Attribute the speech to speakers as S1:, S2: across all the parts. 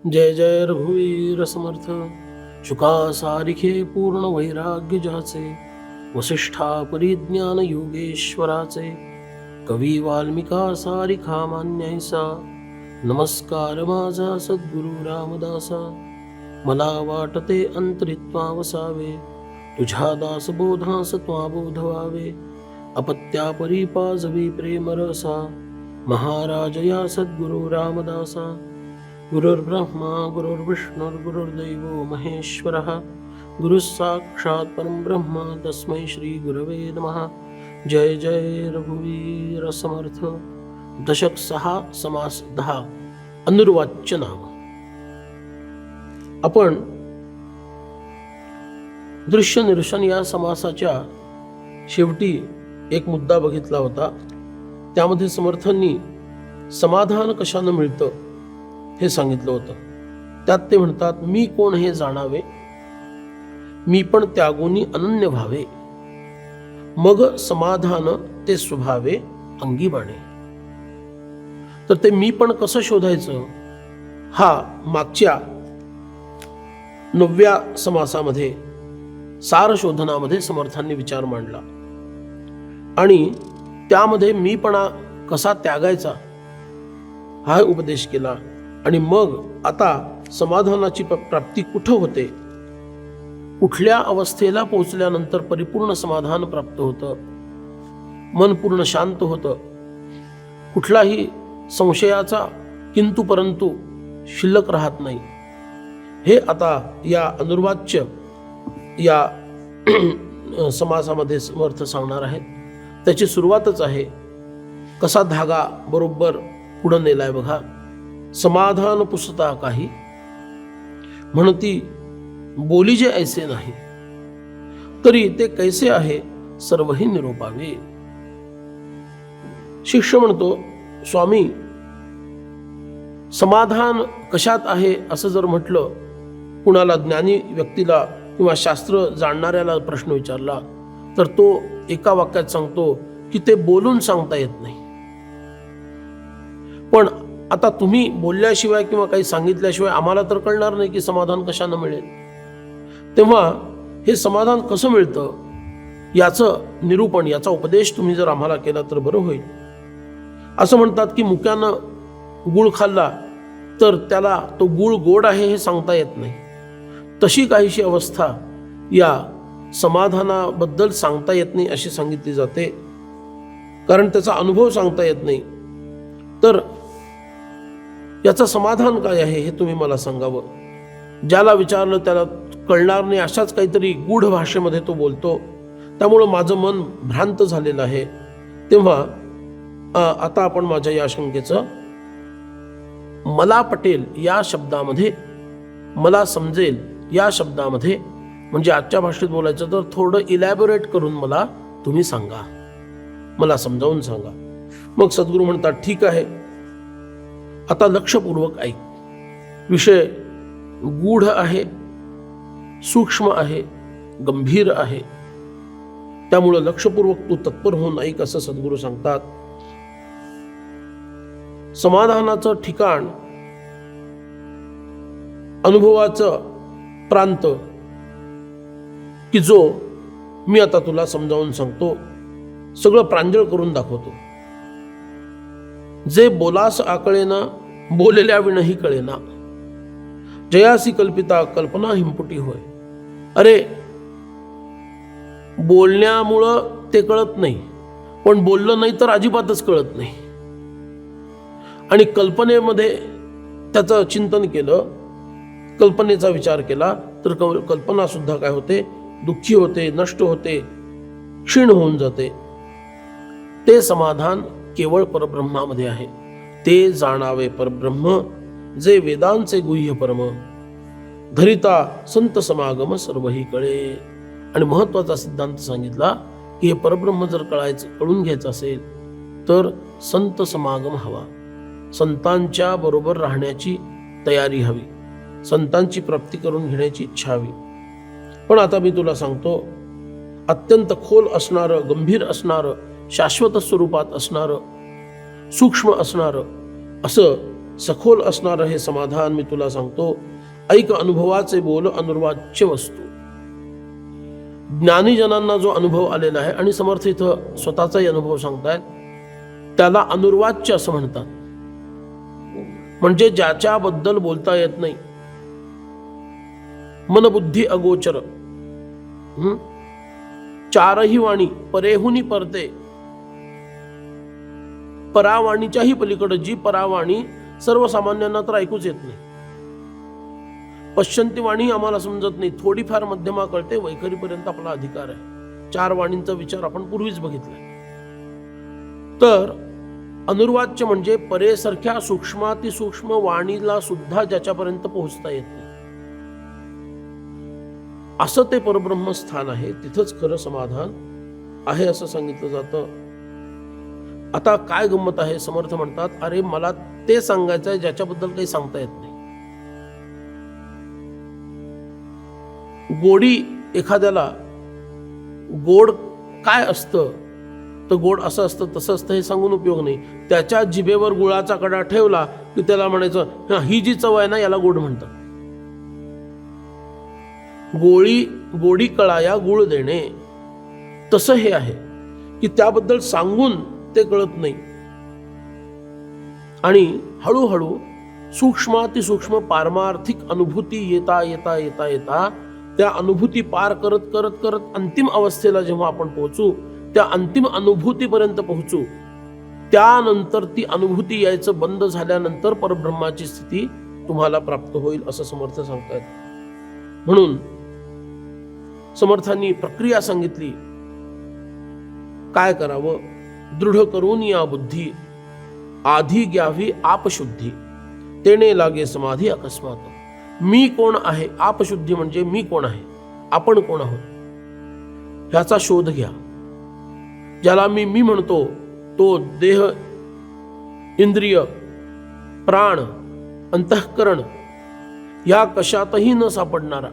S1: जय जय रघुवीर समर्थ. शुका सारिखे पूर्ण वैराग्य जाचे, वसिष्ठा परिज्ञान योगेश्वराचे. कवी वाल्मिका सारिखा मान्यायसा, नमस्कार माझा सद्गुरु रामदासा. मला वाटते अंतरित्वा वसावे, तुझ्या दासबोधास त्वा बोध व्हावे. अपत्या परिपाजवी प्रेमरसा, महाराज या सद्गुरु रामदासा. गुरुर्ब्रह्मा गुरुर्विष्णुर्गुरुर्दैवो महेश्वरः, गुरुः साक्षात् परं ब्रह्म तस्मै श्री गुरवे नमः. जय जय रघुवीर समर्थ. दशक 6 समास 10 अनुर्वाच्य नाम. आपण दृश्य निरसन या समासाच्या शेवटी एक मुद्दा बघितला होता. त्यामध्ये समर्थांनी समाधान कशानं मिळतं हे सांगितलं होतं. त्यात ते म्हणतात, मी कोण हे जाणावे, मी पण त्यागुनी अनन्य व्हावे, मग समाधान ते स्वभावे अंगी बाणे. तर ते मी पण कसं शोधायचं हा मागच्या 9व्या समासामध्ये सारशोधनामध्ये समर्थांनी विचार मांडला आणि त्यामध्ये मीपणा कसा त्यागायचा हा उपदेश केला. आणि मग आता समाधानाची प्राप्ती कुठं होते, कुठल्या अवस्थेला पोहोचल्यानंतर परिपूर्ण समाधान प्राप्त होतं, मन पूर्ण शांत होतं, कुठलाही संशयाचा किंतु परंतु शिल्लक राहत नाही, हे आता या अनुर्वाच्य या समासामध्ये समर्थ सांगणार आहेत. त्याची सुरुवातच आहे, कसा धागा बरोबर पुढं नेलाय बघा. समाधान पुसता काही, म्हणती बोली जे ऐसे नाही, तरी ते कैसे आहे सर्वही निरोपावे. शिष्य म्हणतो, स्वामी समाधान कशात आहे असं जर म्हटलं, कुणाला ज्ञानी व्यक्तीला किंवा शास्त्र जाणणाऱ्याला प्रश्न विचारला तर तो एका वाक्यात सांगतो की ते बोलून सांगता येत नाही. पण आता तुम्ही बोलल्याशिवाय किंवा काही सांगितल्याशिवाय आम्हाला तर कळणार नाही की समाधान कशानं मिळेल. तेव्हा हे समाधान कसं मिळतं याचं निरूपण, याचा उपदेश तुम्ही जर आम्हाला केला तर बरं होईल. असं म्हणतात की मुक्यानं गुळ खाल्ला तर त्याला तो गुळ गोड आहे हे सांगता येत नाही. तशी काहीशी अवस्था या समाधानाबद्दल सांगता येत नाही अशी सांगितली जाते, कारण त्याचा अनुभव सांगता येत नाही. तर याचं समाधान काय आहे हे तुम्ही मला सांगावं. ज्याला विचारलं त्याला कळणार नाही अशाच काहीतरी गूढ भाषेमध्ये तो बोलतो, त्यामुळं माझं मन भ्रांत झालेलं आहे. तेव्हा आता आपण माझ्या या शंकेचं मला पटेल या शब्दामध्ये, मला समजेल या शब्दामध्ये, म्हणजे आजच्या भाषेत बोलायचं तर थोडं इलॅबोरेट करून मला तुम्ही सांगा, मला समजावून सांगा. मग सद्गुरू म्हणतात, ठीक आहे, आता लक्षपूर्वक ऐक. विषय गूढ आहे, सूक्ष्म आहे, गंभीर आहे, त्यामुळं लक्षपूर्वक तू तत्पर होऊन ऐक असं सद्गुरू सांगतात. समाधानाचं ठिकाण, अनुभवाचं प्रांत की जो मी आता तुला समजावून सांगतो, सगळं प्रांजळ करून दाखवतो. जे बोलास आकळेना, बोलल्या विणही कळेना, जयासी कल्पिता कल्पना हिंपुटी होय. अरे बोलण्यामुळं ते कळत नाही, पण बोललं नाही तर अजिबातच कळत नाही. आणि कल्पनेमध्ये त्याचं चिंतन केलं, कल्पनेचा विचार केला तर कल्पना सुद्धा काय होते, दुःखी होते, नष्ट होते, क्षीण होऊन जाते. ते समाधान केवळ परब्रह्मामध्ये आहे. ते जाणावे परब्रह्म, जे वेदांचे गुह्य परम, धरिता संत समागम सर्वही कळे. आणि महत्वाचा सिद्धांत सांगितला की हे परब्रह्म जर कळून घ्यायचं असेल तर संत समागम हवा, संतांच्या बरोबर राहण्याची तयारी हवी, संतांची प्राप्ती करून घेण्याची इच्छा हवी. पण आता मी तुला सांगतो, अत्यंत खोल असणारं, गंभीर असणारं, शाश्वत स्वरूपात असणारं, सूक्ष्म असणारं असं सखोल असणारं हे समाधान मी तुला सांगतो. ऐक अनुभवाचे बोल अनुर्वाच्य वस्तू. ज्ञानीजनांना जो अनुभव आलेला आहे, आणि समर्थ इथं स्वतःचाही अनुभव सांगतायत, त्याला अनुर्वाच्य असं म्हणतात. म्हणजे ज्याच्याबद्दल बोलता येत नाही, मनबुद्धी अगोचर, चारही वाणी परेहुनी परते, परावाणीच्याही पलीकडे जी परावाणी सर्वसामान्यांना तर ऐकूच येत नाही. पश्चंती वाणी आम्हाला समजत नाही, थोडीफार मध्यमा कळते, वैखरीपर्यंत आपला अधिकार आहे. 4 वाणींचा विचार आपण पूर्वीच बघितलाय. तर अनुर्वाच्य म्हणजे परेसारख्या सूक्ष्मातिसूक्ष्म वाणीला सुद्धा ज्याच्यापर्यंत पोहोचता येत नाही, असं ते परब्रह्म स्थान आहे. तिथंच खरं समाधान आहे असं सांगितलं जातं. आता काय गंमत आहे, समर्थ म्हणतात, अरे मला ते सांगायचं आहे ज्याच्याबद्दल काही सांगता येत नाही. गोडी एखाद्याला, गोड काय असतं, तर गोड असं असतं तसं असतं हे सांगून उपयोग नाही. त्याच्या जिभेवर गुळाचा कडा ठेवला की त्याला म्हणायचं ही जी चव आहे ना याला गोड म्हणतात. गोडी कळाया गुळ देणे, तसं हे आहे की त्याबद्दल सांगून ते कळत नाही. आणि हळूहळू सूक्ष्मातिसूक्ष्म पारमार्थिक अनुभूती येता येता येता येता त्या अनुभूती पार करत करत करत अंतिम अवस्थेला जेव्हा आपण पोहोचू, त्या अंतिम अनुभूतीपर्यंत पोहोचू, त्यानंतर ती अनुभूती यायचं बंद झाल्यानंतर परब्रह्माची स्थिती तुम्हाला प्राप्त होईल असं समर्थ सांगतात. म्हणून समर्थांनी प्रक्रिया सांगितली, काय करावं. दृढ करून या बुद्धी, आधी घ्यावी आपशुद्धी, तेने लागे समाधी अकस्मात. मी कोण आहे, आपशुद्धी म्हणजे मी कोण आहे, आपण कोण आहोत ह्याचा शोध घ्या. ज्याला मी म्हणतो तो देह, इंद्रिय, प्राण, अंतःकरण या कशातही न सापडणारा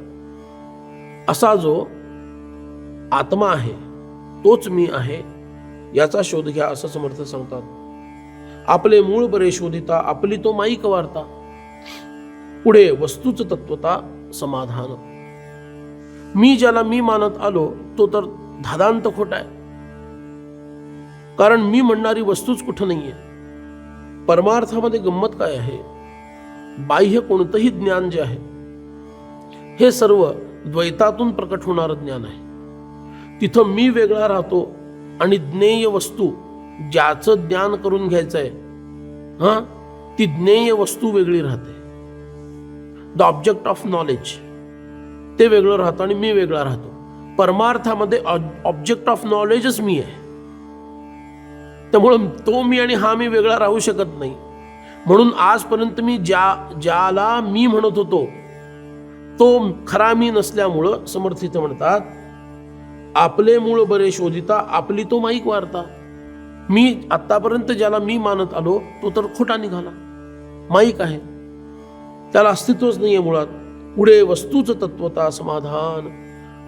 S1: असा जो आत्मा आहे, तोच मी आहे, याचा शोध घ्या असं समर्थ सांगतात. आपले मूळ बरे शोधिता, आपली तो माईक वार्ता, पुढे वस्तूच तत्वता समाधान. मी ज्याला मी मानत आलो तो तर धादांत खोटा आहे, कारण मी म्हणणारी वस्तूच कुठं नाहीये. परमार्थामध्ये गंमत काय आहे, बाह्य कोणतंही ज्ञान जे आहे हे सर्व द्वैतातून प्रकट होणारं ज्ञान आहे. तिथं मी वेगळा राहतो आणि ज्ञेय वस्तू ज्याचं ज्ञान करून घ्यायचंय ती ज्ञेय वस्तू वेगळी राहते. द ऑब्जेक्ट ऑफ नॉलेज ते वेगळं राहतं आणि मी वेगळा राहतो. परमार्थामध्ये ऑब्जेक्ट ऑफ नॉलेजच मी आहे, त्यामुळं तो मी आणि हा मी वेगळा राहू शकत नाही. म्हणून आजपर्यंत मी ज्याला मी म्हणत होतो तो खरा मी नसल्यामुळं समर्थित म्हणतात, आपले मूळ बरे शोधिता, आपली तो माईक वार्ता. मी आतापर्यंत ज्याला मी मानत आलो तो तर खोटा निघाला, माईक आहे, त्याला अस्तित्वच नाहीये मुळात. पुढे वस्तूच तत्वता समाधान,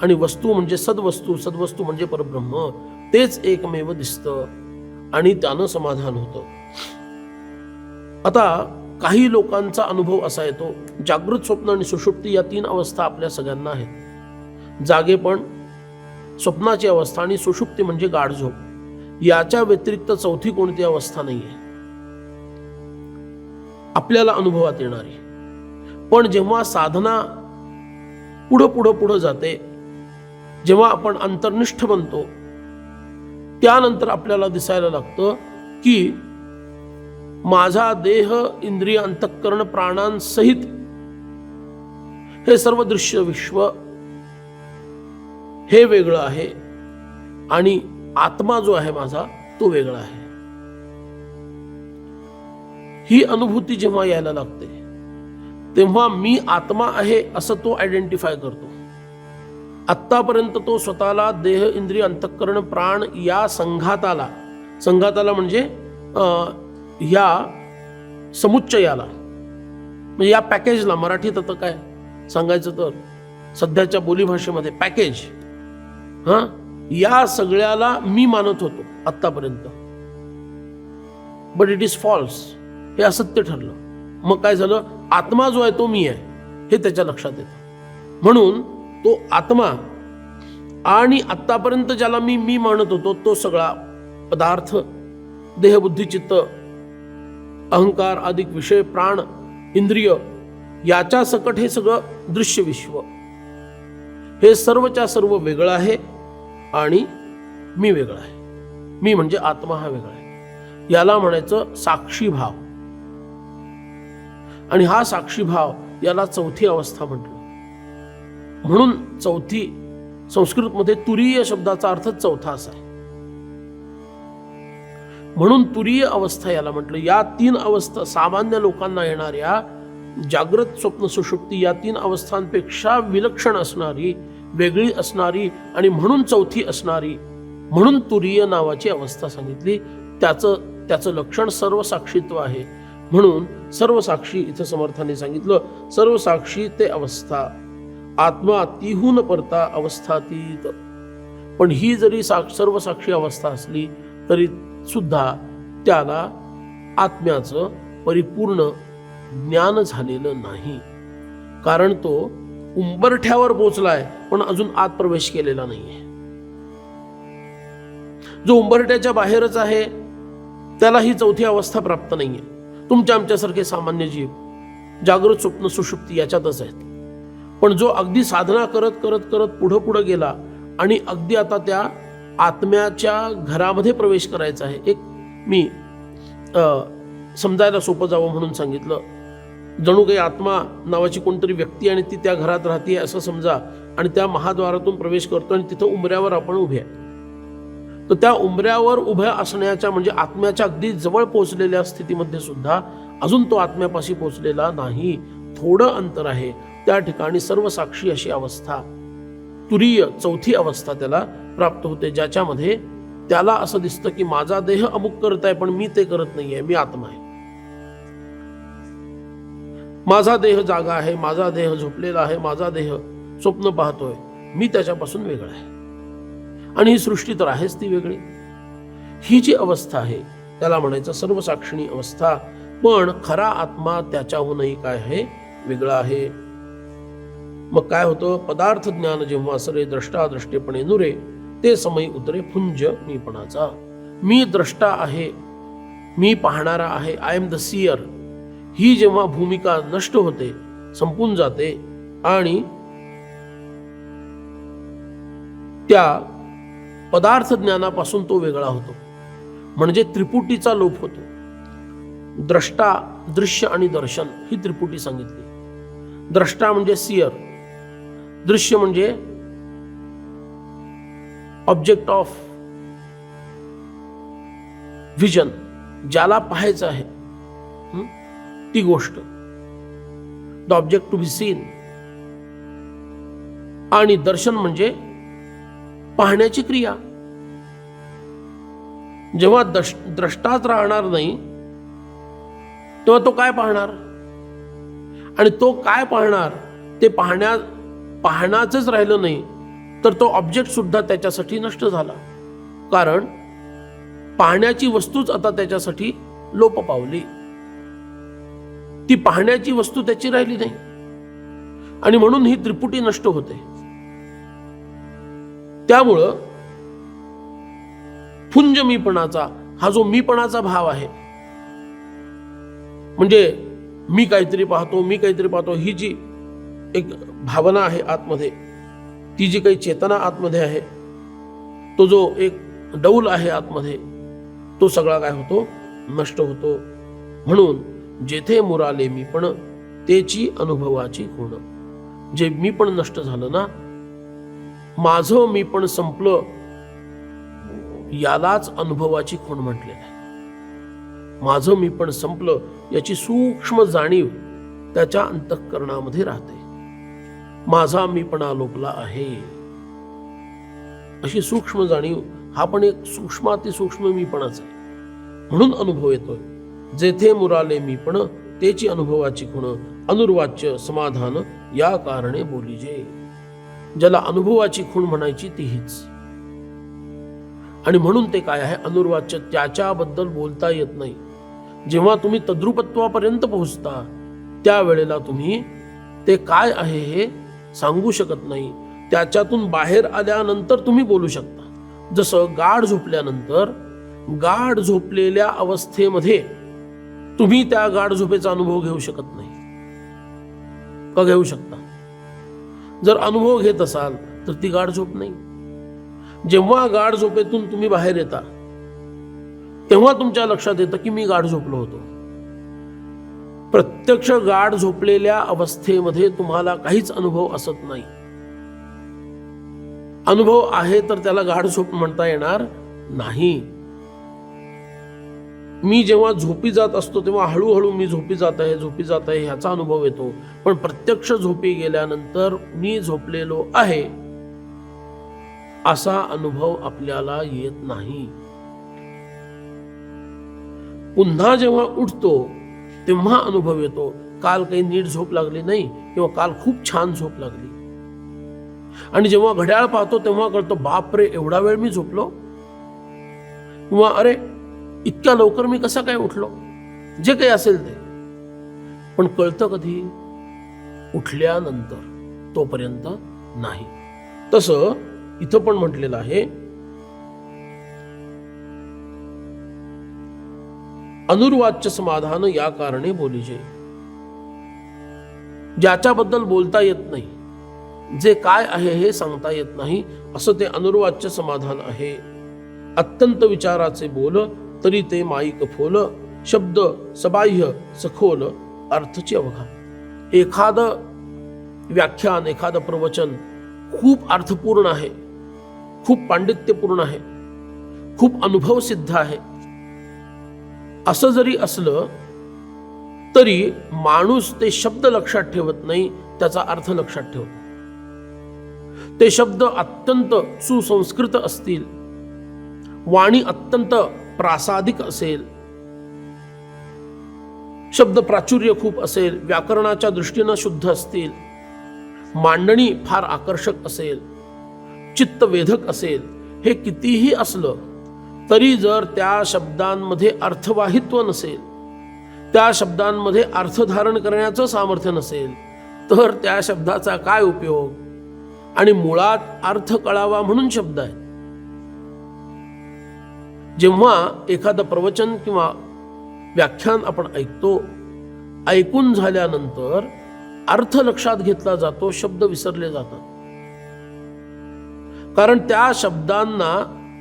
S1: आणि वस्तू म्हणजे सद्वस्तू, सद्वस्तू म्हणजे परब्रह्म, तेच एकमेव दिसतं आणि त्यानं समाधान होतं. आता काही लोकांचा अनुभव असा येतो, जागृत, स्वप्न आणि सुषुप्ती या 3 अवस्था आपल्या सगळ्यांना आहेत. जागेपण, स्वप्नाची अवस्था आणि सुषुप्ती म्हणजे गाढ झोप, याच्या व्यतिरिक्त चौथी कोणती अवस्था नाहीये आपल्याला अनुभवात येणारी. पण जेव्हा साधना पुढं जाते, जेव्हा आपण अंतर्निष्ठ बनतो, त्यानंतर आपल्याला दिसायला लागतं की माझा देह, इंद्रिय, अंतःकरण, प्राणांसहित हे सर्व दृश्य विश्व हे वेगळं आहे आणि आत्मा जो आहे माझा तो वेगळा आहे. ही अनुभूती जेव्हा यायला लागते तेव्हा मी आत्मा आहे असं तो आयडेंटिफाय करतो. आत्तापर्यंत तो स्वतःला देह, इंद्रिय, अंतःकरण, प्राण या संघाताला म्हणजे या समुच्चयाला, म्हणजे या पॅकेजला, मराठीत आता काय सांगायचं तर सध्याच्या बोलीभाषेमध्ये पॅकेज, या सगळ्याला मी मानत होतो आत्तापर्यंत. बट इट इज फॉल्स, हे असत्य ठरलं. मग काय झालं, आत्मा जो आहे तो मी आहे हे त्याच्या लक्षात येतं. म्हणून तो आत्मा आणि आत्तापर्यंत ज्याला मी मी म्हणत होतो तो सगळा पदार्थ, देहबुद्धी चित्त अहंकार अधिक विषय प्राण इंद्रिय याच्या सकट हे सगळं दृश्य विश्व हे सर्वच्या सर्व वेगळं आहे आणि मी वेगळा आहे. मी म्हणजे आत्मा हा वेगळा आहे. याला म्हणायचं साक्षी भाव. आणि हा साक्षी भाव याला चौथी अवस्था म्हटलं. म्हणून चौथी संस्कृतमध्ये तुरीय शब्दाचा अर्थ चौथा असा आहे. म्हणून तुरीय अवस्था याला म्हटलं. या 3 अवस्था सामान्य लोकांना येणाऱ्या जागृत स्वप्न सुषुप्ती या 3 अवस्थांपेक्षा विलक्षण असणारी, वेगळी असणारी आणि म्हणून चौथी असणारी, म्हणून तुरीय नावाची अवस्था सांगितली. त्याचं लक्षण सर्वसाक्षीत्व आहे. म्हणून सर्वसाक्षी इथं समर्थाने सांगितलं सर्वसाक्षी ते अवस्था, आत्मा तीहून परता अवस्थातीत. पण ही जरी सर्वसाक्षी अवस्था असली तरी सुद्धा त्याला आत्म्याचं परिपूर्ण ज्ञान झालेलं नाही. कारण तो उंबरठ्यावर पोचलाय पण अजून आत प्रवेश केलेला नाहीये. जो उंबरठ्याच्या बाहेरच आहे त्याला ही चौथी अवस्था प्राप्त नाहीये. तुमच्या आमच्यासारखे सामान्य जीव जागृत स्वप्न सुषुप्ती याच्यातच आहेत. पण जो अगदी साधना करत करत करत पुढं पुढं गेला आणि अगदी आता त्या आत्म्याच्या घरामध्ये प्रवेश करायचा आहे. एक मी समजायला सोपं जावं म्हणून सांगितलं, जणू काही आत्मा नावाची कोणतरी व्यक्ती आणि ती त्या घरात राहते असं समजा, आणि त्या महाद्वारातून प्रवेश करतो आणि तिथं उंबऱ्यावर आपण उभे आहे. तर त्या उंबऱ्यावर उभ्या असण्याच्या म्हणजे आत्म्याच्या अगदी जवळ पोहोचलेल्या स्थितीमध्ये सुद्धा अजून तो आत्म्यापाशी पोहोचलेला नाही. थोडं अंतर आहे. त्या ठिकाणी सर्वसाक्षी अशी अवस्था, तुरीय चौथी अवस्था त्याला प्राप्त होते, ज्याच्यामध्ये त्याला असं दिसतं की माझा देह अमुक करत आहे पण मी ते करत नाहीये, मी आत्मा आहे. माझा देह जागा आहे, माझा देह झोपलेला आहे, माझा देह स्वप्न पाहतोय, मी त्याच्यापासून वेगळा आहे. आणि ही सृष्टी तर आहेच ती वेगळी. ही जी अवस्था आहे त्याला म्हणायचं सर्वसाक्षिणी अवस्था. पण खरा आत्मा त्याच्याहूनही काय आहे, वेगळा आहे. मग काय होतं, पदार्थ ज्ञान जेव्हा सरे द्रष्टा द्रष्टेपणे नुरे ते समयी उतरे फुंज मीपणाचा. मी द्रष्टा आहे, मी पाहणारा आहे, आय एम द सियर, ही जेव्हा भूमिका नष्ट होते, संपून जाते आणि त्या पदार्थ ज्ञानापासून तो वेगळा होतो. म्हणजे त्रिपुटीचा लोप होतो. द्रष्टा, दृश्य आणि दर्शन ही त्रिपुटी सांगितली. द्रष्टा म्हणजे सियर, दृश्य म्हणजे ऑब्जेक्ट ऑफ व्हिजन, ज्याला पाहायचं आहे ती गोष्ट, the object to be seen. आणि दर्शन म्हणजे पाहण्याची क्रिया. जेव्हा द्रष्टाच राहणार नाही तेव्हा तो काय पाहणार, आणि तो काय पाहणार ते पाहण्याचंच राहिलं नाही तर तो ऑब्जेक्ट सुद्धा त्याच्यासाठी नष्ट झाला. कारण पाहण्याची वस्तूच आता त्याच्यासाठी लोप पावली, ती पाहण्याची वस्तू त्याची राहिली नाही. आणि म्हणून ही त्रिपुटी नष्ट होते. त्यामुळं फुंज मीपणाचा हा जो मीपणाचा भाव आहे, म्हणजे मी काहीतरी पाहतो, ही जी एक भावना आहे आतमध्ये, ती जी काही चेतना आतमध्ये आहे, तो जो एक डौल आहे आतमध्ये, तो सगळा काय होतो, नष्ट होतो. म्हणून जेथे मुराले मी पण तेची अनुभवाची खूण. जे मी पण नष्ट झालं ना, माझं मी पण संपलं, यालाच अनुभवाची खूण म्हटलेलं आहे. माझं मी पण संपलं याची सूक्ष्म जाणीव त्याच्या अंतःकरणामध्ये राहते. माझा मीपणा लोपला आहे अशी सूक्ष्म जाणीव, हा पण एक सूक्ष्मातिसूक्ष्म मीपणाच आहे. म्हणून अनुभव येतोय. जेथे मुराले मीपण तेची अनुभवाची खूण, अनुर्वाच्य समाधान या कारणे बोलीजे. ज्याला अनुभवाची खूण म्हणायची ती हीच. आणि म्हणून ते काय आहे, अनुर्वाच्य, त्याच्याबद्दल बोलता येत नाही. जेव्हा तुम्ही तद्रूपत्वापर्यंत पोहोचता त्यावेळेला तुम्ही ते काय आहे हे सांगू शकत नाही. त्याच्यातून बाहेर आल्यानंतर तुम्ही बोलू शकता. जसं गाढ झोपल्यानंतर गाढ झोपलेल्या अवस्थेमध्ये तुम्ही त्या गाढ झोपेचा अनुभव घेऊ शकत नाही का घेऊ शकता? जर अनुभव घेत असाल तर ती गाढ झोप नाही. जेव्हा गाढ झोपेतून तुम्ही बाहेर येता तेव्हा तुमच्या लक्षात येतं की मी गाढ झोपलो होतो. प्रत्यक्ष गाढ झोपलेल्या अवस्थेमध्ये तुम्हाला काहीच अनुभव असत नाही. अनुभव आहे तर त्याला गाढ झोप म्हणता येणार नाही. मी जेव्हा झोपी जात असतो तेव्हा हळूहळू मी झोपी जात आहे ह्याचा अनुभव येतो. पण प्रत्यक्ष झोपी गेल्यानंतर मी झोपलेलो आहे असा अनुभव आपल्याला येत नाही. पुन्हा जेव्हा उठतो तेव्हा अनुभव येतो, काल काही नीट झोप लागली नाही किंवा काल खूप छान झोप लागली. आणि जेव्हा घड्याळ पाहतो तेव्हा कळतो, बापरे एवढा वेळ मी झोपलो, किंवा अरे इतक्या लवकर मी कसा काय उठलो, जे काही असेल ते. पण कळतं कधी? उठल्यानंतर, तोपर्यंत नाही. तसं इथं पण म्हटलेलं आहे, अनुर्वाच्य समाधान या कारणे बोलीजे. ज्याच्याबद्दल बोलता येत नाही, जे काय आहे हे सांगता येत नाही, असं ते अनुर्वाच्य समाधान आहे. अत्यंत विचाराचे बोल तरी ते माईक फोल, शब्द सबाह्य सखोल अर्थची अवघा. एखादं व्याख्यान, एखादं प्रवचन खूप अर्थपूर्ण आहे, खूप पांडित्यपूर्ण आहे, खूप अनुभव सिद्ध आहे, असं जरी असलं तरी माणूस ते शब्द लक्षात ठेवत नाही, त्याचा अर्थ लक्षात ठेवतो. ते शब्द अत्यंत सुसंस्कृत असतील, वाणी अत्यंत प्रासादिक असेल, शब्द प्राचुर्य खूप असेल, व्याकरणाच्या दृष्टीनं शुद्ध असतील, मांडणी फार आकर्षक असेल, चित्तवेधक असेल, हे कितीही असलं तरी जर त्या शब्दांमध्ये अर्थवाहित्व नसेल, त्या शब्दांमध्ये अर्थ धारण करण्याचं सामर्थ्य नसेल, तर त्या शब्दाचा काय उपयोग? आणि मुळात अर्थ कळावा म्हणून शब्द आहे. जेव्हा एखादं प्रवचन किंवा व्याख्यान आपण ऐकतो, ऐकून झाल्यानंतर अर्थ लक्षात घेतला जातो, शब्द विसरले जातात. कारण त्या शब्दांना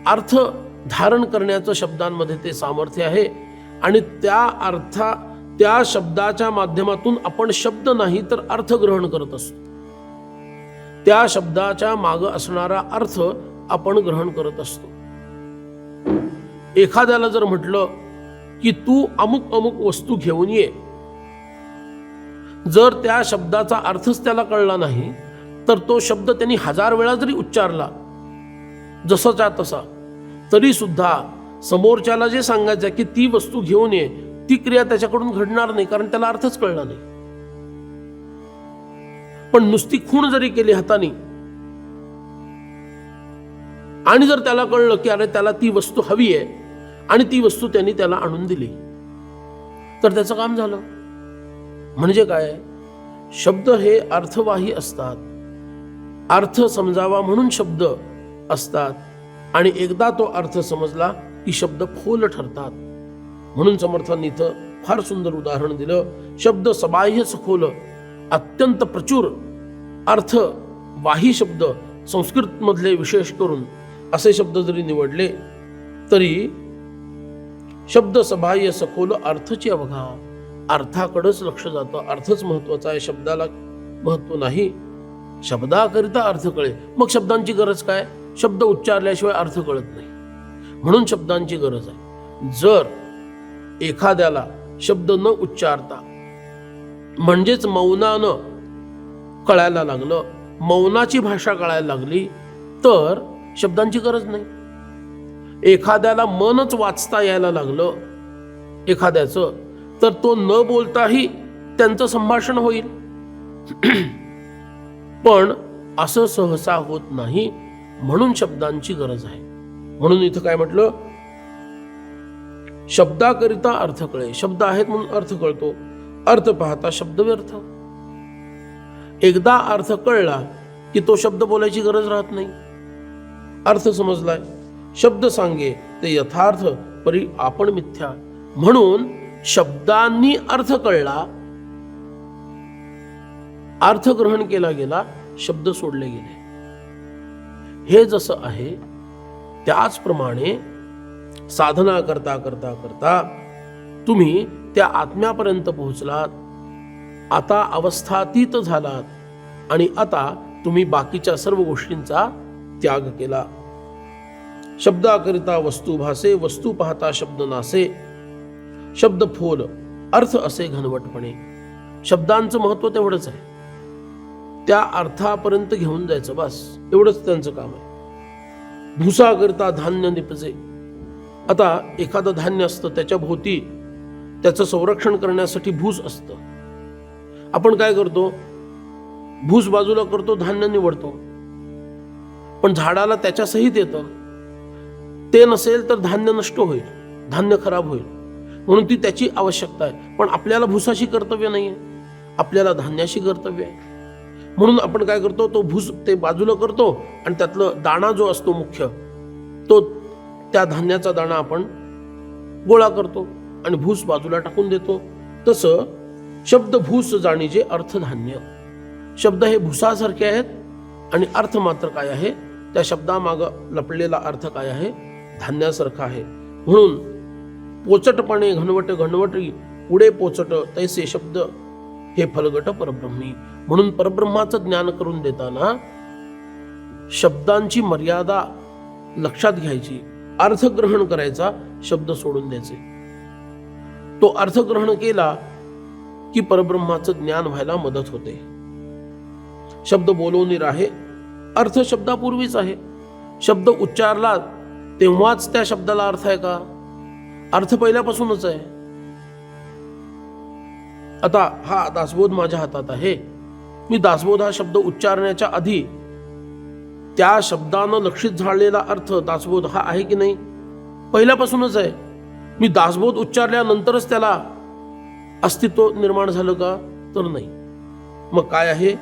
S1: अर्थ धारण करण्याचं शब्दांमध्ये ते सामर्थ्य आहे. आणि त्या शब्दाच्या माध्यमातून आपण शब्द नाही तर अर्थ ग्रहण करत असतो. त्या शब्दाच्या मागे असणारा अर्थ आपण ग्रहण करत असतो. एखाद्याला जर म्हटलं की तू अमुक अमुक वस्तू घेऊन ये, जर त्या शब्दाचा अर्थच त्याला कळला नाही तर तो शब्द त्यांनी 1000 वेळा जरी उच्चारला जसाच्या तसा, तरी सुद्धा समोरच्याला जे सांगायचं की ती वस्तू घेऊन ये, ती क्रिया त्याच्याकडून घडणार नाही, कारण त्याला अर्थच कळला नाही. पण नुसती खूण जरी केली हाताने आणि जर त्याला कळलं की अरे त्याला ती वस्तू हवी आहे आणि ती वस्तू त्यांनी त्याला आणून दिली, तर त्याचं काम झालं. म्हणजे काय? शब्द हे अर्थवाही असतात, अर्थ समजावा म्हणून शब्द असतात, आणि एकदा तो अर्थ समजला की शब्द फोल ठरतात. म्हणून समर्थांनी इथं फार सुंदर उदाहरण दिलं. शब्द सबाह्य सखोल, अत्यंत प्रचूर अर्थ वाही शब्द, संस्कृत मधले विशेष करून असे शब्द जरी निवडले तरी शब्द सबाह्य सखोल अर्थची अवघा. अर्थाकडेच लक्ष जातं, अर्थच महत्वाचा आहे, शब्दाला महत्व नाही. शब्दाकरिता अर्थ कळे, मग शब्दांची गरज काय? शब्द उच्चारल्याशिवाय अर्थ कळत नाही, म्हणून शब्दांची गरज आहे. जर एखाद्याला शब्द न उच्चारता म्हणजेच मौनानं कळायला लागलं, मौनाची भाषा कळायला लागली, तर शब्दांची गरज नाही. एखाद्याला मनच वाचता यायला लागलं एखाद्याचं, तर तो न बोलताही त्यांचं संभाषण होईल. पण असं सहसा होत नाही, म्हणून शब्दांची गरज आहे. म्हणून इथं काय म्हटलं? शब्दाकरिता अर्थ कळे. शब्द आहेत म्हणून अर्थ कळतो. अर्थ पाहता शब्द व्यर्थ. एकदा अर्थ कळला की तो शब्द बोलायची गरज राहत नाही. अर्थ समजलाय, शब्द सांगे ते यथार्थ परी आपण मिथ्या. म्हणून शब्दांनी अर्थ कळला, अर्थ ग्रहण केला गेला, शब्द सोडले गेले. हे जसं आहे त्याचप्रमाणे साधना करता करता करता तुम्ही त्या आत्म्यापर्यंत पोहोचलात. आता अवस्थातीत झालात आणि आता तुम्ही बाकीच्या सर्व गोष्टींचा त्याग केला. शब्दाकरिता वस्तू भासे, वस्तू पाहता शब्द नासे. शब्द फोल, अर्थ असे घनवटपणे. शब्दांचं महत्व तेवढंच आहे, त्या अर्थापर्यंत घेऊन जायचं, बस एवढंच त्यांचं काम आहे. भुसाकरिता धान्य निपजे. आता एखादं धान्य असतं, त्याच्या भोवती त्याचं संरक्षण करण्यासाठी भूस असतं. आपण काय करतो, भूस बाजूला करतो, धान्य निवडतो. पण झाडाला त्याच्यासहित येतं. ते नसेल तर धान्य नष्ट होईल, धान्य खराब होईल. म्हणून ती त्याची आवश्यकता आहे. पण आपल्याला भुसाशी कर्तव्य नाही आहे, आपल्याला धान्याशी कर्तव्य आहे. म्हणून आपण काय करतो, तो भूस ते बाजूला करतो आणि त्यातलं दाणा जो असतो मुख्य, तो त्या धान्याचा दाणा आपण गोळा करतो आणि भूस बाजूला टाकून देतो. तसं शब्द भूस जाणीजे अर्थधान्य. शब्द हे भुसासारखे आहेत आणि अर्थ मात्र काय आहे, त्या शब्दामागं लपलेला अर्थ काय आहे, धान्यासारखा आहे. म्हणून पोचटपणे घनवट घनवटी पुढे पोचट तैसे शब्द हे फलगट परब्रह्मी. म्हणून परब्रह्माचं ज्ञान करून देताना शब्दांची मर्यादा लक्षात घ्यायची, अर्थग्रहण करायचा, शब्द सोडून द्यायचे. तो अर्थग्रहण केला की परब्रह्माचं ज्ञान व्हायला मदत होते. शब्द बोलवणी राहे, अर्थ शब्दापूर्वीच आहे. शब्द उच्चारला तेव्हाच त्या शब्दाला अर्थ आहे का? अर्थ पहिल्यापासूनच आहे. आता हा दासबोध माझ्या हातात आहे, मी दासबोध हा शब्द उच्चारण्याच्या आधी त्या शब्दानं लक्षित झालेला अर्थ दासबोध हा आहे की नाही? पहिल्यापासूनच आहे. मी दासबोध उच्चारल्यानंतरच त्याला अस्तित्व निर्माण झालं का? तर नाही. मग काय आहे?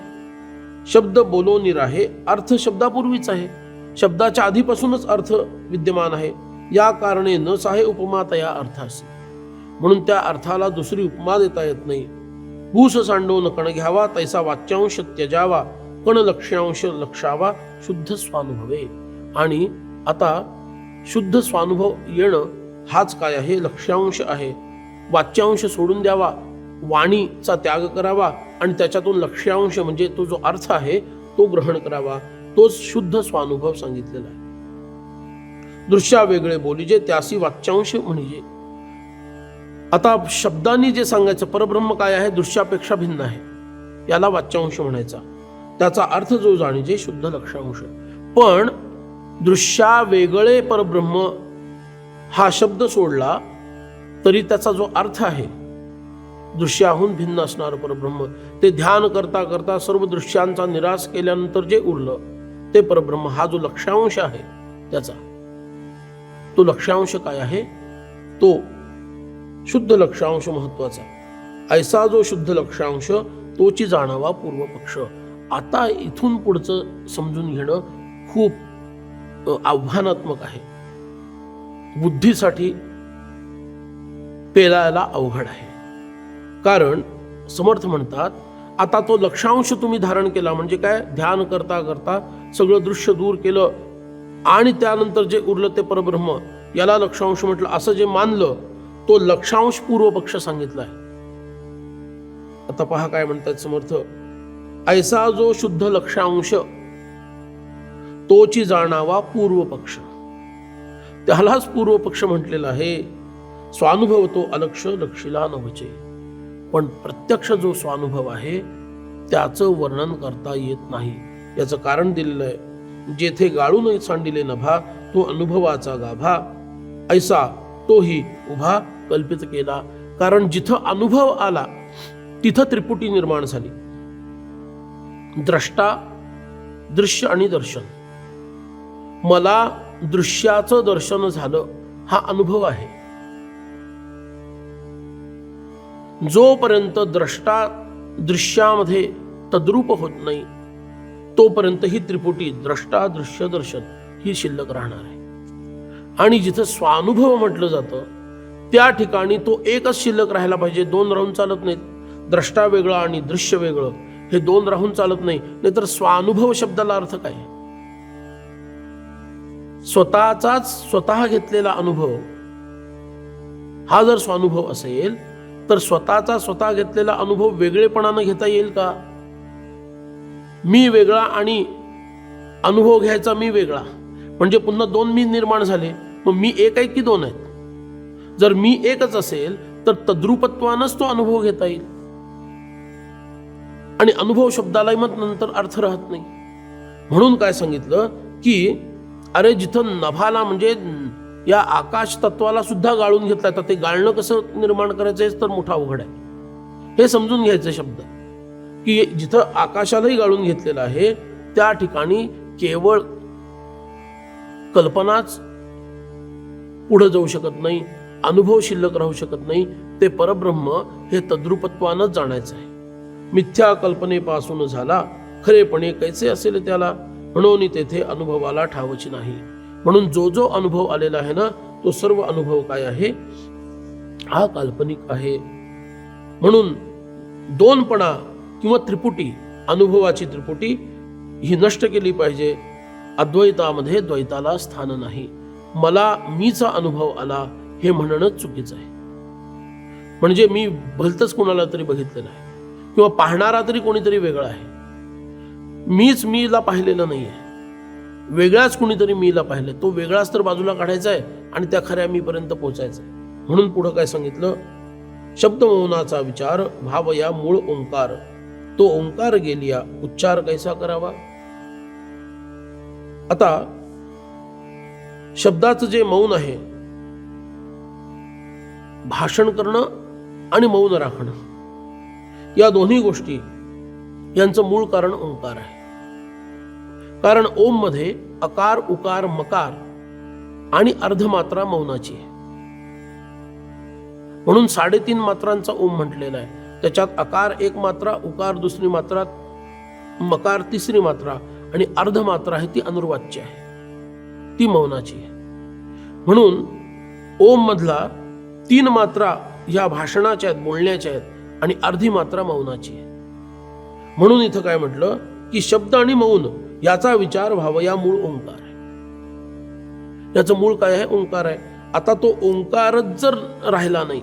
S1: शब्द बोलवणी राहे, अर्थ शब्दापूर्वीच आहे. शब्दाच्या आधीपासूनच अर्थ विद्यमान आहे. या कारणे न साहे उपमा तया अर्थासी. म्हणून त्या अर्थाला दुसरी उपमा देता येत नाही. भूस सांडवून कण घ्यावा, तैसा वाच्यांश त्यजावा, कण लक्ष्यांश लक्षावा, शुद्ध स्वानुभवे. आणि आता शुद्ध स्वानुभव येणं हाच काय आहे? लक्ष्यांश आहे. वाच्यांश सोडून द्यावा, वाणीचा त्याग करावा आणि त्याच्यातून लक्ष्यांश म्हणजे तो जो अर्थ आहे तो ग्रहण करावा. तोच शुद्ध स्वानुभव सांगितलेला आहे. दृश्या वेगळे बोलीजे त्यासी वाच्यांश म्हणजे. आता शब्दांनी जे सांगायचं परब्रह्म काय आहे, दृश्यापेक्षा भिन्न आहे, याला वाच्यांश म्हणायचा. त्याचा अर्थ जो जाणीजे शुद्ध लक्ष्यांश. पण दृश्या वेगळे परब्रह्म हा शब्द सोडला तरी त्याचा जो अर्थ आहे दृश्याहून भिन्न असणार परब्रह्म, ते ध्यान करता करता सर्व दृश्यांचा निराश केल्यानंतर जे उरलं ते परब्रह्म. हा जो लक्ष्यांश आहे त्याचा तो लक्ष्यांश काय आहे? तो शुद्ध लक्ष्यांश महत्वाचा. ऐसा जो शुद्ध लक्ष्यांश तोची जाणावा पूर्व पक्ष. आता इथून पुढचं समजून घेणं खूप आव्हानात्मक आहे, बुद्धीसाठी पेलायला अवघड आहे. कारण समर्थ म्हणतात आता तो लक्ष्यांश तुम्ही धारण केला म्हणजे काय? ध्यान करता करता सगळं दृश्य दूर केलं आणि त्यानंतर जे उरलं ते परब्रह्म, याला लक्ष्यांश म्हटलं. असं जे मानलं तो लक्ष्यांश पूर्व पक्ष सांगितलाय. आता पहा काय म्हणतात समर्थ. ऐसा जो शुद्ध लक्ष्यांश तोची जाणावा पूर्व पक्ष. त्यालाच पूर्व पक्ष म्हटलेला आहे. स्वानुभव तो अलक्ष लक्षिला नवचे. पण प्रत्यक्ष जो स्वानुभव आहे त्याचं वर्णन करता येत नाही. याचं कारण दिलेलं आहे. जेथे गाळून सांडिले नभा तो अनुभवाचा गाभा, ऐसा तोही उभा कल्पित केला. कारण जिथं अनुभव आला तिथं त्रिपुटी निर्माण झाली. द्रष्टा, दृश्य आणि दर्शन. मला दृश्याचं दर्शन झालं हा अनुभव आहे. जोपर्यंत द्रष्टा दृश्यामध्ये तद्रूप होत नाही तोपर्यंत ही त्रिपुटी द्रष्टा दृश्य दर्शन ही शिल्लक राहणार आहे. आणि जिथं स्वानुभव म्हटलं जातं त्या ठिकाणी तो एकच शिल्लक राहायला पाहिजे, दोन राहून चालत नाहीत. द्रष्टा वेगळा आणि दृश्य वेगळं हे दोन राहून चालत नाही. नाहीतर स्वानुभव शब्दाला अर्थ काय? स्वतःचाच स्वतः घेतलेला अनुभव हा जर स्वानुभव असेल तर स्वतःचा स्वतः घेतलेला अनुभव वेगळेपणानं घेता येईल का? मी वेगळा आणि अनुभव घ्यायचा मी वेगळा म्हणजे पुन्हा दोन मी निर्माण झाले. मग मी एक आहे की दोन आहेत? जर मी एकच असेल तर तद्रूपत्वानंच तो अनुभव घेता येईल आणि अनुभव शब्दालाही मग नंतर अर्थ राहत नाही. म्हणून काय सांगितलं की अरे जिथं नभाला म्हणजे या आकाश तत्वाला सुद्धा गाळून घेतलाय तर ते गाळणं कसं निर्माण करायचं तर मोठा अवघड आहे. हे समजून घ्यायचं शब्द की जिथं आकाशालाही गाळून घेतलेलं आहे त्या ठिकाणी केवळ कल्पनाच पुढे जाऊ शकत नाही, अनुभव शिल्लक राहू शकत नाही. ते परब्रह्म हे तद्रूपत्वानंच जाणायचं आहे. मिथ्या कल्पनेपासून झाला खरेपणे कैसे असेल त्याला, म्हणून तेथे अनुभवाला ठावची नाही. म्हणून जो जो अनुभव आलेला आहे ना तो सर्व अनुभव काय आहे? हा काल्पनिक आहे. म्हणून दोनपणा किंवा त्रिपुटी, अनुभवाची त्रिपुटी ही नष्ट केली पाहिजे. अद्वैतामध्ये द्वैताला स्थान नाही. मला मीचा अनुभव आला हे म्हणणंच चुकीचं आहे. म्हणजे मी भलतंच कोणाला तरी बघितलेलं आहे किंवा पाहणारा तरी कोणीतरी वेगळा आहे. मीच मीला पाहिलेलं नाही आहे, वेगळाच कुणीतरी मीला पाहिलं. तो वेगळाच तर बाजूला काढायचा आहे आणि त्या खऱ्या मीपर्यंत पोहोचायचं आहे. म्हणून पुढं काय सांगितलं? शब्द मौनाचा विचार भावया मूळ ओंकार, तो ओंकार गेलिया उच्चार कैसा करावा. आता शब्दाचं जे मौन आहे, भाषण करणं आणि मौन राखणं, या दोन्ही गोष्टी यांचं मूळ कारण ओंकार आहे. कारण ओम मध्ये अकार उकार मकार आणि अर्धमात्रा मौनाची आहे. म्हणून 3.5 मात्रांचा ओम म्हटलेला आहे. त्याच्यात अकार एक मात्रा, उकार दुसरी मात्रा, मकार तिसरी मात्रा आणि अर्धमात्रा आहे ती अनुर्वाच्य आहे, ती मौनाची आहे. म्हणून ओम मधला 3 मात्रा या भाषणाच्या आहेत, बोलण्याच्या आहेत आणि अर्धी मात्रा मौनाची आहे. म्हणून इथं काय म्हटलं की शब्द आणि मौन याचा विचार व्हावया मूळ ओंकार आहे. याचं मूळ काय आहे? ओंकार आहे. आता तो ओंकारच जर राहिला नाही,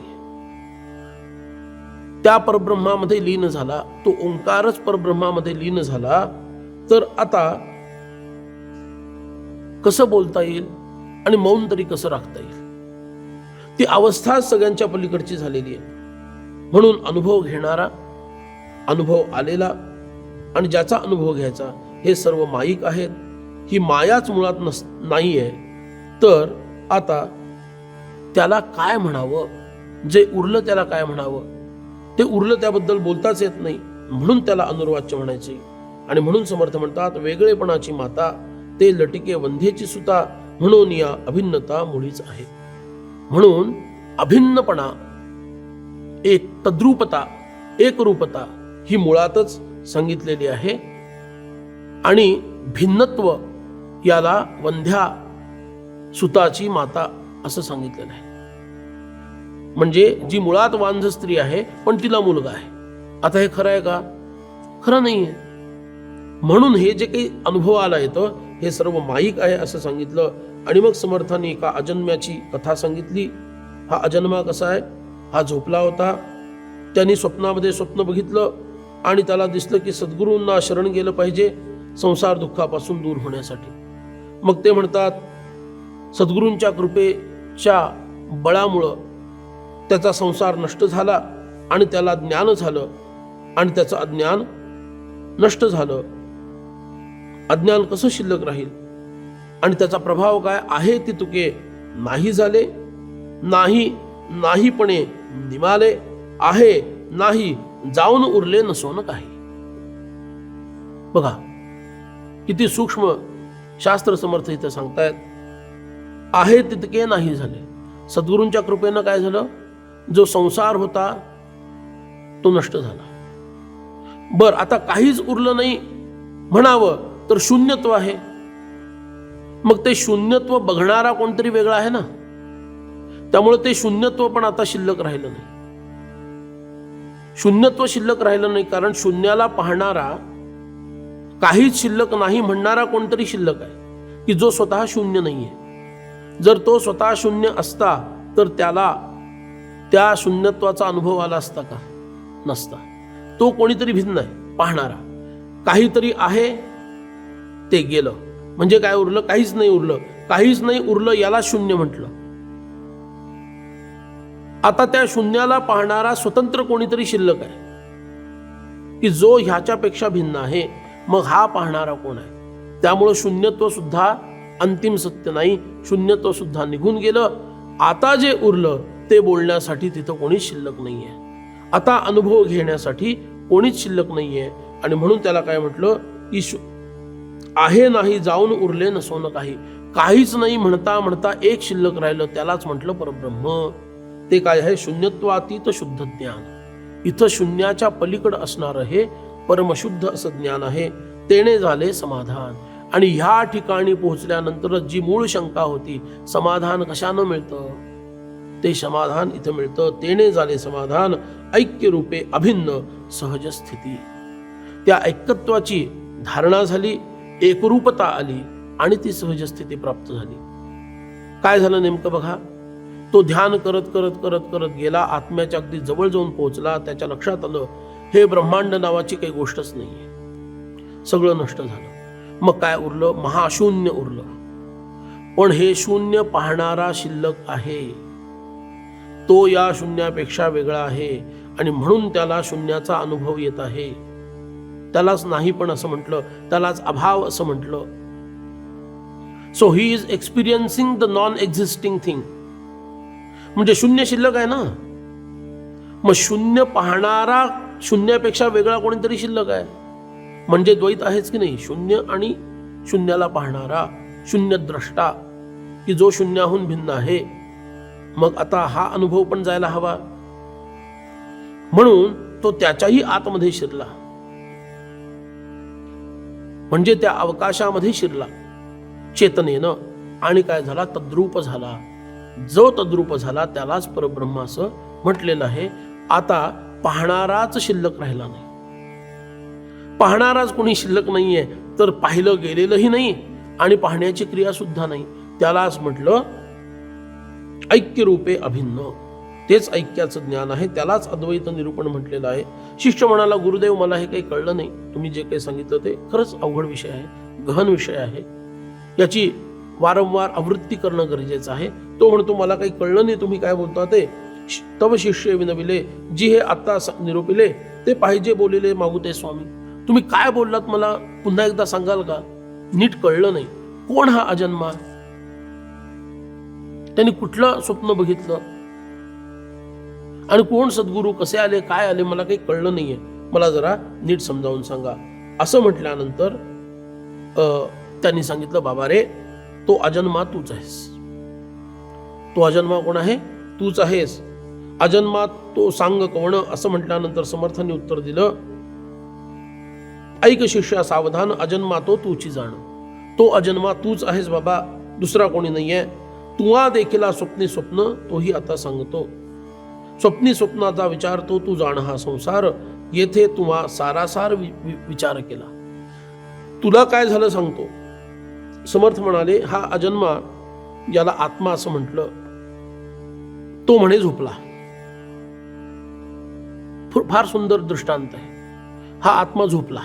S1: त्या परब्रह्मामध्ये लीन झाला, तो ओंकारच परब्रह्मामध्ये लीन झाला तर आता कसं बोलता येईल आणि मौन तरी कसं राखता येईल? ती अवस्था सगळ्यांच्या पलीकडची झालेली आहे. म्हणून अनुभव घेणारा, अनुभव आलेला आणि ज्याचा अनुभव घ्यायचा हे सर्व माईक आहेत. ही मायाच मुळात नाही आहे. तर आता त्याला काय म्हणावं? जे उरलं त्याला काय म्हणावं? ते उरलं त्याबद्दल बोलताच येत नाही, म्हणून त्याला अनुर्वाच्य म्हणायचे. आणि म्हणून समर्थ म्हणतात वेगळेपणाची माता ते लटिके वंध्येची सुता, म्हणून या अभिन्नता मुळीच आहे. म्हणून अभिन्नपणा, एक तद्रूपता, एकरूपता ही मुळातच सांगितलेली आहे. आणि भिन्नत्व याला वंध्या सुताची माता असं सांगितलेलं आहे. म्हणजे जी मुळात वांझ स्त्री आहे पण तिला मुलगा आहे. आता हे खरं आहे का? खरं नाही आहे. म्हणून हे जे काही अनुभव आला येतं हे सर्व माईक आहे असं सांगितलं. आणि मग समर्थांनी एका अजन्म्याची कथा सांगितली. हा अजन्मा कसा आहे? हा झोपला होता. त्यांनी स्वप्नामध्ये स्वप्न बघितलं आणि त्याला दिसलं की सद्गुरूंना शरण गेलं पाहिजे संसार दुःखापासून दूर होण्यासाठी. मग ते म्हणतात सद्गुरूंच्या कृपेच्या बळामुळं त्याचा संसार नष्ट झाला आणि त्याला ज्ञान झालं आणि त्याचं अज्ञान नष्ट झालं. अज्ञान कसं शिल्लक राहील आणि त्याचा प्रभाव काय आहे ती तुके नाही झाले, नाही नाहीपणे निमाले, आहे नाही जाऊन उरले नसोन काही. बघा किती सूक्ष्म शास्त्र समर्थ इथे सांगतायत. आहे तितके नाही झाले. सद्गुरूंच्या कृपेनं काय झालं? जो संसार होता तो नष्ट झाला. बर, आता काहीच उरलं नाही म्हणावं तर शून्यत्व आहे. मग ते शून्यत्व बघणारा कोणतरी वेगळा आहे ना, त्यामुळे ते शून्यत्व पण आता शिल्लक राहिलं नाही. शून्यत्व शिल्लक राहिलं नाही, कारण शून्याला पाहणारा, काहीच शिल्लक नाही म्हणणारा कोणतरी शिल्लक आहे, की जो स्वतः शून्य नाहीये. जर तो स्वतः शून्य असता तर त्याला त्या शून्यत्वाचा अनुभव आला असता का? नसता. तो कोणीतरी भिन्न आहे, पाहणारा. काहीतरी आहे ते गेलं म्हणजे काय उरलं? काहीच नाही उरलं. काहीच नाही उरलं याला शून्य म्हटलं. आता त्या शून्याला पाहणारा स्वतंत्र कोणीतरी शिल्लक आहे, की जो ह्याच्यापेक्षा भिन्न आहे. मग हा पाहणारा कोण आहे? त्यामुळं शून्यत्व सुद्धा अंतिम सत्य नाही. शून्यत्व सुद्धा निघून गेलं. आता जे उरलं ते बोलण्यासाठी तिथं कोणीच शिल्लक नाहीये. आता अनुभव घेण्यासाठी कोणीच शिल्लक नाहीये. आणि म्हणून त्याला काय म्हटलं की आहे नाही जाऊन उरले नसोन काही. काहीच नाही म्हणता म्हणता एक शिल्लक राहिलं, त्यालाच म्हटलं परब्रह्म. ते काय आहे? शून्यत्वातीत शुद्ध ज्ञान. इथं शून्याच्या पलीकडे असणारं हे परमशुद्ध असं ज्ञान आहे. तेने झाले समाधान. आणि ह्या ठिकाणी पोहोचल्यानंतर जी मूळ शंका होती, समाधान कशानं मिळतं, ते समाधान इथं मिळतं. तेने झाले समाधान, ऐक्य रूपे अभिन्न सहज स्थिती. त्या ऐक्यत्वाची धारणा झाली, एकरूपता आली आणि ती सहज स्थिती प्राप्त झाली. काय झालं नेमकं बघा. तो ध्यान करत करत करत करत गेला, आत्म्याच्या अगदी जवळ जाऊन पोहोचला. त्याच्या लक्षात आलं हे ब्रह्मांड नावाची काही गोष्टच नाहीये, सगळं नष्ट झालं. मग काय उरलं? महाशून्य उरलं. पण हे शून्य पाहणारा शिल्लक आहे, तो या शून्यापेक्षा वेगळा आहे. आणि म्हणून त्याला शून्याचा अनुभव येत आहे. त्यालाच नाही पण असं म्हटलं, त्यालाच अभाव असं म्हटलं. So he is experiencing the non existing thing. म्हणजे शून्य शिल्लक आहे ना. मग शून्य पाहणारा शून्यापेक्षा वेगळा कोणीतरी शिल्लक आहे, म्हणजे द्वैत आहेच की नाही. शून्य आणि शून्याला पाहणारा, शून्य द्रष्टा, की जो शून्याहून भिन्न आहे. मग आता हा अनुभव पण जायला हवा. म्हणून तो त्याच्याही आतमध्ये शिरला, म्हणजे त्या अवकाशामध्ये शिरला चेतनेनं. आणि काय झाला? तद्रूप झाला. जो तद्रूप झाला त्यालाच परब्रह्म असं म्हटलेलं आहे. आता पाहणाराच शिल्लक राहिला नाही. पाहणाराच कोणी शिल्लक नाहीये, तर पाहिलं गेलेलंही नाही आणि पाहण्याची क्रिया सुद्धा नाही. त्यालाच म्हटलं ऐक्य रूपे अभिन्न. तेच ऐक्याचं ज्ञान आहे, त्यालाच अद्वैत निरूपण म्हटलेलं आहे. शिष्य म्हणाला, गुरुदेव मला हे काही कळलं नाही, तुम्ही जे काही सांगितलं ते खरंच अवघड विषय आहे, गहन विषय आहे, याची वारंवार आवृत्ती करणं गरजेचं आहे. तो म्हणतो मला काही कळलं नाही तुम्ही काय बोलता ते. तव शिष्य विनविले, जी हे आता निरोपिले ते पाहिजे बोलिले मागुते स्वामी. तुम्ही काय बोललात मला पुन्हा एकदा सांगाल का? नीट कळलं नाही. कोण हा अजन्मा? त्यांनी कुठलं स्वप्न बघितलं आणि कोण सद्गुरू, कसे आले, काय आले, मला काही कळलं नाहीये, मला जरा नीट समजावून सांगा. असं म्हटल्यानंतर त्यांनी सांगितलं, बाबा रे, तो अजन्मा तूच आहेस. तो अजन्मा कोण आहे? तूच आहेस. अजन्मा तो सांग कोण? असं म्हटल्यानंतर समर्थांनी उत्तर दिलं, ऐक शिष्या सावधान, अजन्मा तो तूची जाण. तो अजन्मा तूच आहेस बाबा, दुसरा कोणी नाहीये. तुवा देखील स्वप्नी स्वप्न, तोही आता सांगतो. स्वप्नी स्वप्नाचा विचारतो, तू जाण हा संसार, येथे तुवा सारासार विचार केला. तुला काय झालं सांगतो. समर्थ म्हणाले, हा अजन्मा, याला आत्मा असं म्हटलं. तो म्हणे झोपला. फार सुंदर दृष्टांत आहे. हा आत्मा झोपला.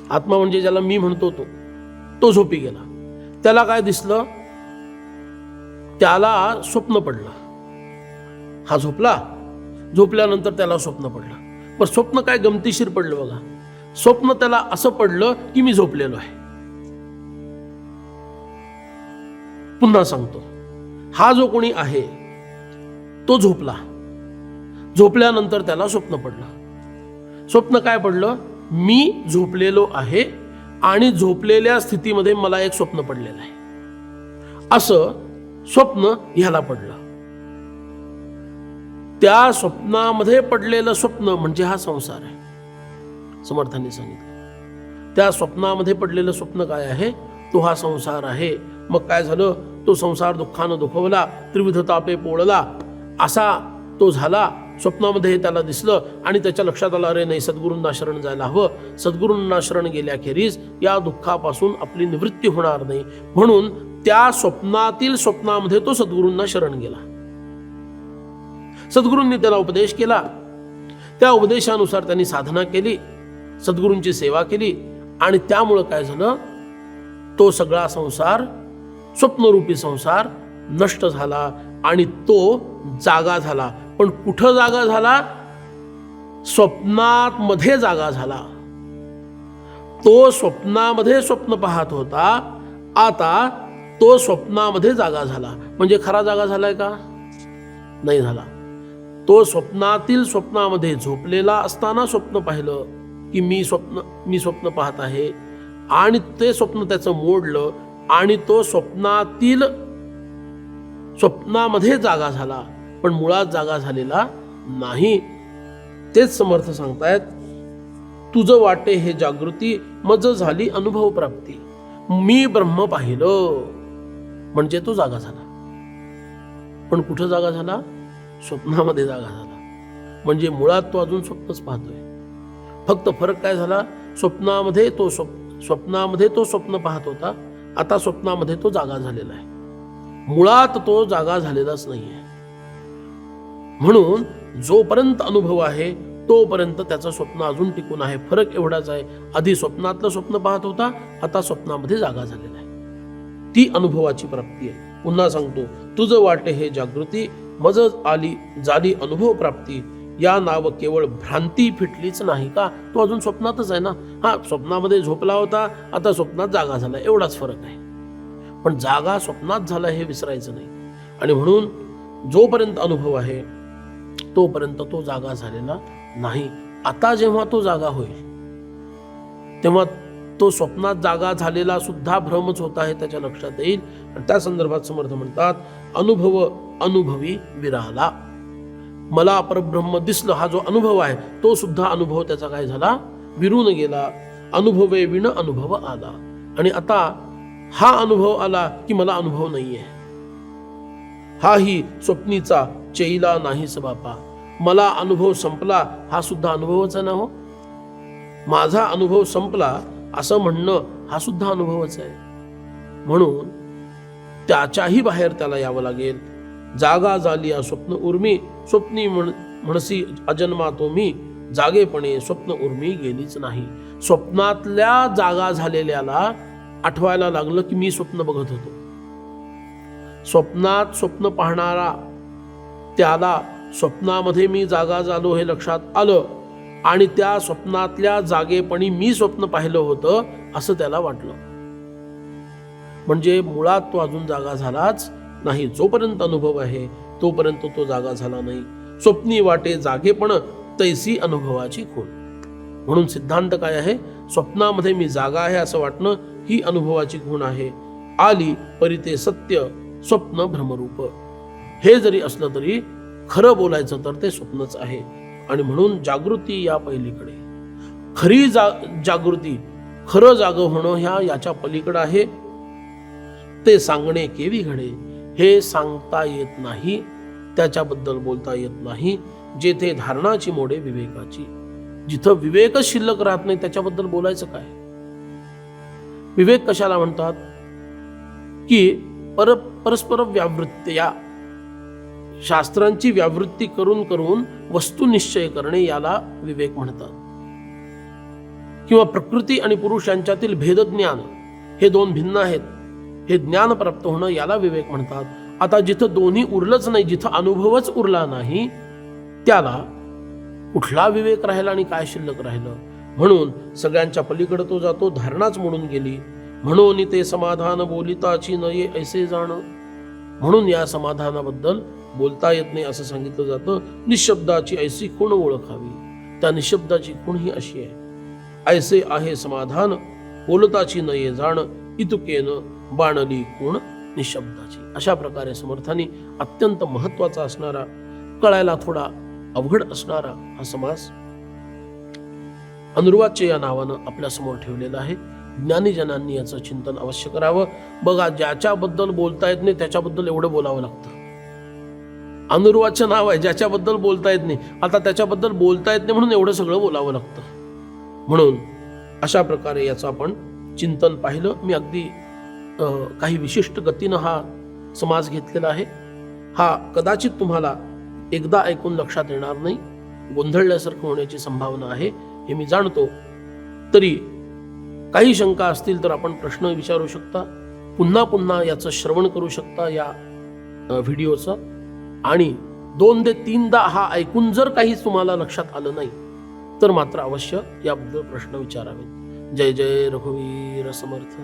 S1: आत्मा म्हणजे ज्याला मी म्हणतो तो झोपी गेला. त्याला काय दिसलं? त्याला स्वप्न पडलं. हा झोपला, झोपल्यानंतर त्याला स्वप्न पडलं. पण स्वप्न काय गमतीशीर पडलं बघा. स्वप्न त्याला असं पडलं की मी झोपलेलो आहे. पुन्हा सांगतो, हा जो कोणी आहे तो झोपला. झोपल्यानंतर त्याला स्वप्न पडलं. स्वप्न काय पडलं? मी झोपलेलो आहे आणि झोपलेल्या स्थितीमध्ये मला एक स्वप्न पडलेलं आहे, असं स्वप्न ह्याला पडलं. त्या स्वप्नामध्ये पडलेलं स्वप्न म्हणजे हा संसार आहे. समर्थांनी सांगितलं त्या स्वप्नामध्ये पडलेलं स्वप्न काय आहे, तो हा संसार आहे. मग काय झालं, तो संसार दुःखानं दुखवला, त्रिविध तापे पोळला असा तो झाला. स्वप्नामध्ये त्याला दिसलं आणि त्याच्या लक्षात आलं, अरे नाही, सद्गुरूंना शरण जायला हवं. सद्गुरूंना शरण गेल्याखेरीज या दुःखापासून आपली निवृत्ती होणार नाही. म्हणून त्या स्वप्नामध्ये तो सद्गुरूंना शरण गेला. सद्गुरूंनी त्याला उपदेश केला. त्या उपदेशानुसार त्यांनी साधना केली, सद्गुरूंची सेवा केली आणि त्यामुळं काय झालं, तो सगळा संसार, स्वप्नरूपी संसार नष्ट झाला आणि तो जागा झाला. पण कुठं जागा झाला? स्वप्नात मध्ये जागा झाला. तो स्वप्नामध्ये स्वप्न पाहत होता, आता तो स्वप्नामध्ये जागा झाला. म्हणजे खरा जागा झालाय का? नाही झाला. तो स्वप्नामध्ये झोपलेला असताना स्वप्न पाहिलं की मी स्वप्न पाहत आहे आणि ते स्वप्न त्याचं मोडलं आणि तो स्वप्नामध्ये जागा झाला, पण मुळात जागा झालेला नाही. तेच समर्थ सांगतायत, तुझं वाटे हे जागृती, मज झाली अनुभव प्राप्ती. मी ब्रह्म पाहिलं म्हणजे तो जागा झाला. पण कुठं जागा झाला? स्वप्नामध्ये जागा झाला. म्हणजे मुळात तो अजून स्वप्नच पाहतोय. फक्त फरक काय झाला, स्वप्नामध्ये तो स्वप्न पाहत होता, आता स्वप्नामध्ये तो जागा झालेला आहे. मुळात तो जागा झालेलाच नाहीये. म्हणून जोपर्यंत अनुभव आहे तोपर्यंत त्याचं स्वप्न अजून टिकून आहे. फरक एवढाच आहे, आधी स्वप्नातलं स्वप्न पाहत होता, आता स्वप्नामध्ये जागा झालेला आहे. ती अनुभवाची प्राप्ती आहे. पुन्हा सांगतो, तुझं वाटे हे जागृती, मज झाली अनुभव प्राप्ती. या नाव केवळ भ्रांती फिटलीच नाही का? तो अजून स्वप्नातच आहे ना. हा, स्वप्नामध्ये झोपला होता, आता स्वप्नात जागा झाला, एवढाच फरक आहे. पण जागा स्वप्नात झाला हे विसरायचं नाही. आणि म्हणून जोपर्यंत अनुभव आहे तोपर्यंत तो जागा झालेला नाही. आता जेव्हा तो जागा होईल तेव्हा तो स्वप्नात जागा झालेला सुद्धा भ्रमच होता हे त्याच्या लक्षात येईल. आणि त्या संदर्भात समर्थ म्हणतात, अनुभवी विराला. मला परब्रह्म दिसलं, हा जो अनुभव आहे तो सुद्धा अनुभव त्याचा काय झाला, विरून गेला. अनुभवे विण अनुभव आला. आणि आता हा अनुभव आला की मला अनुभव नाहीये. हाही स्वप्नीचा चैला नाहीस बापा. मला अनुभव संपला, हा सुद्धा अनुभवच आहे ना. हो, माझा अनुभव संपला असं म्हणणं हा सुद्धा अनुभवच आहे. म्हणून त्याच्याही बाहेर त्याला यावं लागेल. जागा झाली स्वप्न उर्मी, स्वप्नी म्हणसी अजन्मा तो मी. जागेपणे स्वप्न उर्मी गेलीच नाही. स्वप्नातल्या जागा झालेल्याला आठवायला लागलं की मी स्वप्न बघत होतो. स्वप्नात स्वप्न पाहणारा त्याला स्वप्नामध्ये मी जागा झालो हे लक्षात आलं आणि त्या स्वप्नातल्या जागेपणी मी स्वप्न पाहिलं होतं असं त्याला वाटलं. म्हणजे मुळात तो अजून जागा झालाच नाही. जोपर्यंत अनुभव आहे तोपर्यंत तो जागा झाला नाही. स्वप्नी वाटे जागेपण तैसी अनुभवाची खूण. म्हणून सिद्धांत काय आहे, स्वप्नामध्ये मी जागा आहे असं वाटणं ही अनुभवाची खूण आहे. आली परिते सत्य स्वप्न भ्रमरूप. हे जरी असलं तरी खरं बोलायचं तर ते स्वप्नच आहे. आणि म्हणून जागृती या पहिलीकडे, खरी जागृती, खरं जागं होणं याच्या पलीकडे आहे. ते सांगणे केवी घडे, हे सांगता येत नाही, त्याच्याबद्दल बोलता येत नाही. जेथे धारणाची मोडे विवेकाची. जिथं विवेकच शिल्लक राहत नाही त्याच्याबद्दल बोलायचं काय? विवेक कशाला म्हणतात की परस्पर व्यावृत्त्या, शास्त्रांची व्यावृत्ती करून करून वस्तुनिश्चय करणे याला विवेक म्हणतात. किंवा प्रकृती आणि पुरुष यांच्यातील भेदज्ञान, हे दोन भिन्न आहेत, हे ज्ञान प्राप्त होणं याला विवेक म्हणतात. आता जिथं दोन्ही उरलंच नाही, जिथं अनुभवच उरला नाही, त्याला कुठला विवेक राहिला आणि काय शिल्लक राहिलं? म्हणून सगळ्यांच्या पलीकडे तो जातो. धारणाच म्हणून गेली. म्हणून ते समाधान बोलिताची नये ऐसे जाण. म्हणून या समाधानाबद्दल बोलता येत नाही असं सांगितलं जातं. निशब्दाची ऐसी खूण ओळखावी. त्या निशब्दाची खूण ही अशी आहे, ऐसे आहे समाधान बोलताची नये जाण, इतुकेन बाणली खूण निशब्दाची. अशा प्रकारे समर्थांनी अत्यंत महत्वाचा असणारा कळायला थोडा अवघड असणारा हा समास अनुर्वाच्य या नावानं आपल्या समोर ठेवलेला आहे. ज्ञानीजनांनी याचं चिंतन अवश्य करावं. बघा, ज्याच्याबद्दल बोलता येत नाही त्याच्याबद्दल एवढं बोलावं लागतं. अनुर्वाच्य नाव आहे, ज्याच्याबद्दल बोलता येत नाही, आता त्याच्याबद्दल बोलता येत नाही म्हणून एवढं सगळं बोलावं लागतं. म्हणून अशा प्रकारे याचं आपण चिंतन पाहिलं. मी अगदी काही विशिष्ट गतीनं हा समाज घेतलेला आहे. हा कदाचित तुम्हाला एकदा ऐकून लक्षात येणार नाही, गोंधळल्यासारखं होण्याची संभावना आहे हे मी जाणतो. तरी काही शंका असतील तर आपण प्रश्न विचारू शकता, पुन्हा पुन्हा याचं श्रवण करू शकता या व्हिडिओचं. आणि 2 ते 3दा हा ऐकून जर काही तुम्हाला लक्षात आलं नाही तर मात्र अवश्य याबद्दल प्रश्न विचारावे. जय जय रघुवीर समर्थ.